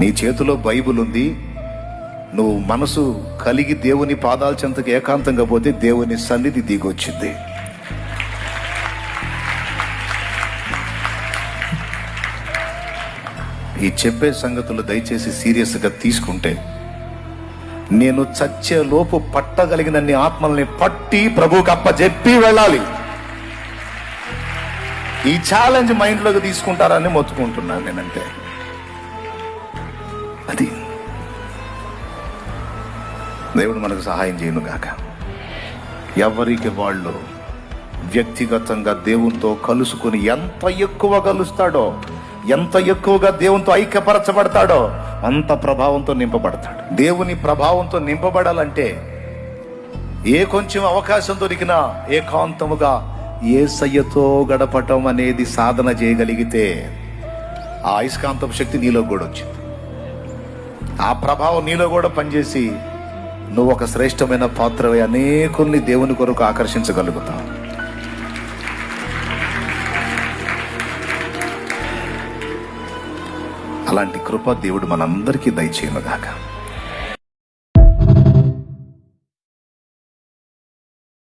నీ చేతిలో బైబిల్ ఉంది, నువ్వు మనసు కలిగి దేవుని పాదాల చెంతకు ఏకాంతంగా పోతే దేవుని సన్నిధి దిగొచ్చింది. ఈ చెప్పే సంగతులు దయచేసి సీరియస్గా తీసుకుంటే, నేను చచ్చే లోపు పట్టగలిగినన్ని ఆత్మల్ని పట్టి ప్రభువుకి అప్పచెప్పి వెళ్ళాలి. ఈ ఛాలెంజ్ మైండ్లోకి తీసుకుంటారని మొత్తుకుంటున్నాను నేనంటే. అది దేవుడు మనకు సహాయం చేయను గాక. ఎవరికి వాళ్ళు వ్యక్తిగతంగా దేవునితో కలుసుకుని ఎంత ఎక్కువ కలుస్తాడో, ఎంత ఎక్కువగా దేవునితో ఐక్యపరచబడతాడో అంత ప్రభావంతో నింపబడతాడు. దేవుని ప్రభావంతో నింపబడాలంటే ఏ కొంచెం అవకాశం దొరికినా ఏకాంతముగా యేసయ్యతో గడపటం అనేది సాధన చేయగలిగితే ఆ అయస్కాంతపు శక్తి నీలో కూడా వచ్చింది. ఆ ప్రభావం నీలో కూడా పనిచేసి నువ్వు ఒక శ్రేష్టమైన పాత్రవై అనేకుల్ని దేవుని కొరకు ఆకర్షించగలుగుతావు. అలాంటి కృప దేవుడు మనందరికీ దయచేయును గాక.